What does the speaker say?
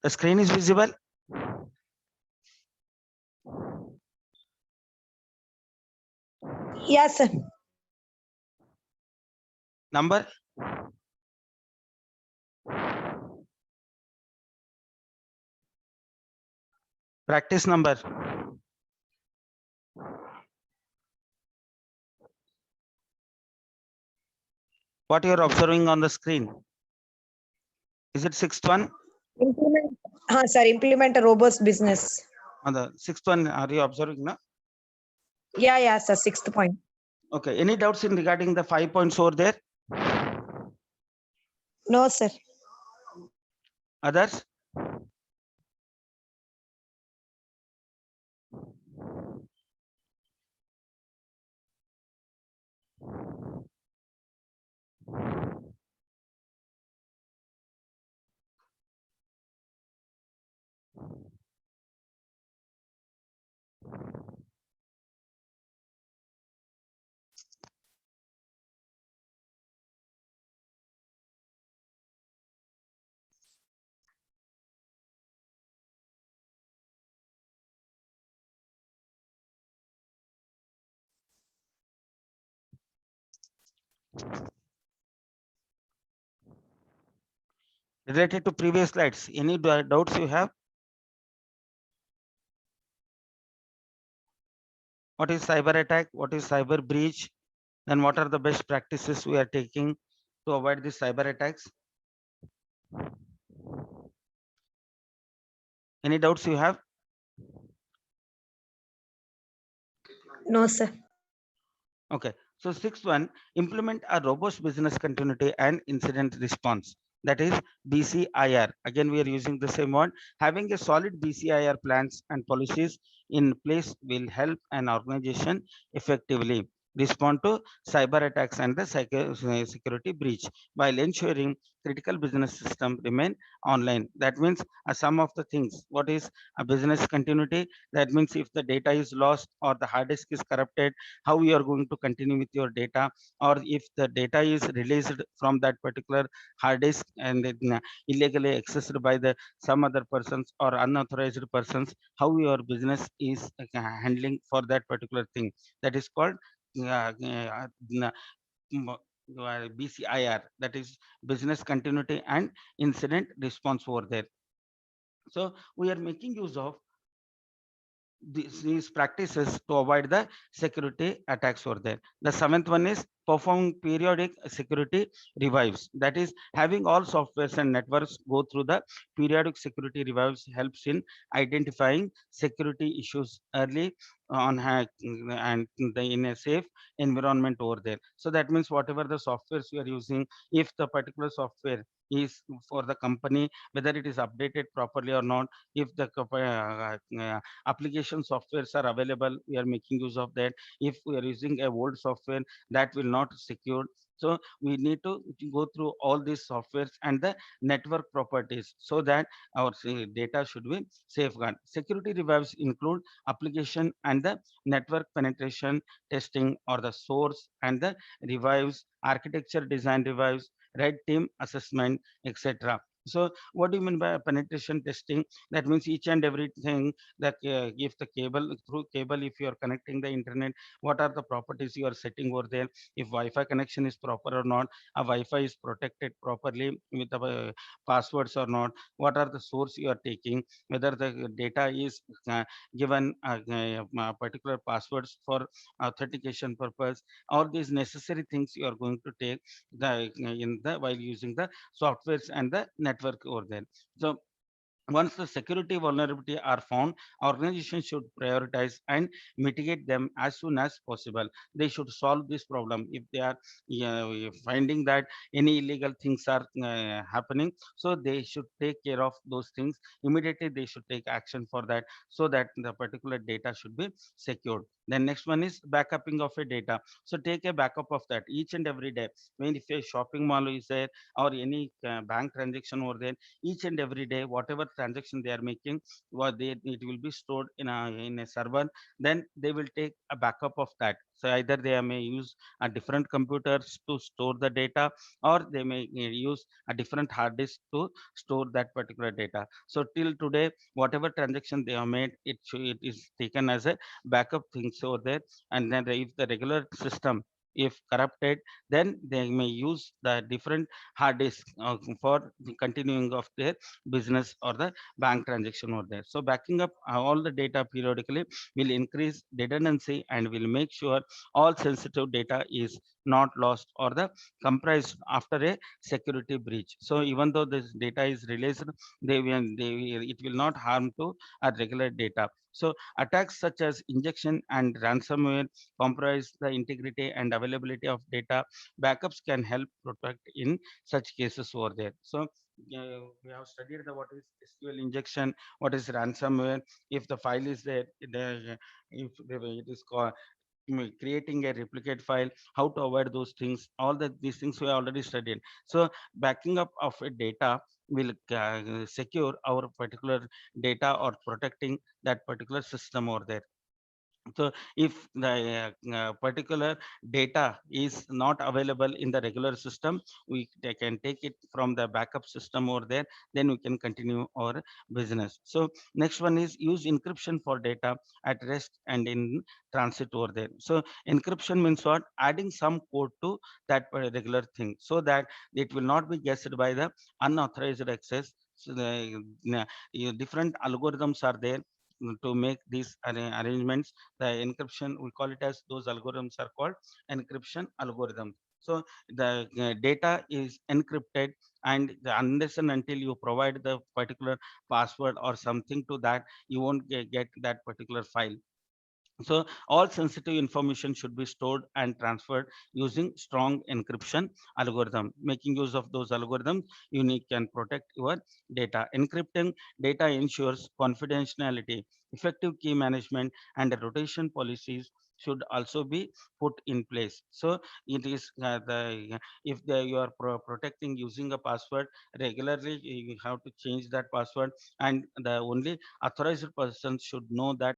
The screen is visible. Yes, sir. Number. Practice number. What you are observing on the screen? Is it sixth one? Implement, sir, implement a robust business. On the sixth one, are you observing now? Yeah, sir. Sixth point. Okay. Any doubts in regarding the 5 points over there? No, sir. Others? Related to previous slides, any doubts you have? What is cyber attack? What is cyber breach? Then what are the best practices we are taking to avoid these cyber attacks? Any doubts you have? No, sir. Okay. So sixth one, implement a robust business continuity and incident response. That is BCIR. Again, we are using the same one. Having a solid BCIR plans and policies in place will help an organization effectively respond to cyber attacks and the security breach while ensuring critical business system remain online. That means some of the things. What is a business continuity? That means if the data is lost or the hard disk is corrupted, how you are going to continue with your data, or if the data is released from that particular hard disk and illegally accessed by the some other persons or unauthorized persons, how your business is handling for that particular thing. That is called BCIR, that is business continuity and incident response over there. So we are making use of these practices to avoid the security attacks over there. The seventh one is performing periodic security revives. That is having all softwares and networks go through the periodic security revives helps in identifying security issues early on hack and in a safe environment over there. So that means whatever the softwares you are using, if the particular software is for the company, whether it is updated properly or not, if the application softwares are available, we are making use of that. If we are using a old software, that will not secure. So we need to go through all these softwares and the network properties so that our data should be safeguarded. Security revives include application and the network penetration testing or the source and the revives, architecture design revives, red team assessment, etc. So what do you mean by penetration testing? That means each and everything that if the cable, through cable, if you are connecting the internet, what are the properties you are setting over there? If Wi-Fi connection is proper or not, a Wi-Fi is protected properly with the passwords or not, what are the source you are taking, whether the data is given particular passwords for authentication purpose. All these necessary things you are going to take the in the while using the softwares and the network over there. So once the security vulnerability are found, organizations should prioritize and mitigate them as soon as possible. They should solve this problem. If they are finding that any illegal things are happening, so they should take care of those things immediately. They should take action for that so that the particular data should be secured. Then next one is backupping of a data. So take a backup of that each and every day. When if a shopping mall is there or any bank transaction over there, each and every day whatever transaction they are making, what they, it will be stored in a server. Then they will take a backup of that So either they may use a different computers to store the data, or they may use a different hard disk to store that particular data. So till today, whatever transaction they have made, it is taken as a backup things over there. And then if the regular system if corrupted, then they may use the different hard disk for the continuing of their business or the bank transaction over there. So backing up all the data periodically will increase redundancy and will make sure all sensitive data is not lost or the comprised after a security breach. So even though this data is released, it will not harm to our regular data. So attacks such as injection and ransomware compromise the integrity and availability of data. Backups can help protect in such cases over there. So we have studied the what is SQL injection, what is ransomware. If the file is there, if it is called creating a replicate file, how to avoid those things, all these things we already studied. So backing up of a data will secure our particular data or protecting that particular system over there. So if the particular data is not available in the regular system, we they can take it from the backup system over there, then we can continue our business. So next one is use encryption for data at rest and in transit over there. So encryption means what? Adding some code to that regular thing so that it will not be guessed by the unauthorized access. So the different algorithms are there to make these arrangements. The encryption, we call it as, those algorithms are called encryption algorithms. So the data is encrypted, and unless and until you provide the particular password or something to that, you won't get that particular file. So all sensitive information should be stored and transferred using strong encryption algorithm. Making use of those algorithms, you can protect your data. Encrypting data ensures confidentiality. Effective key management and rotation policies should also be put in place. So it is the if you are protecting using a password regularly, you have to change that password, and the only authorized person should know that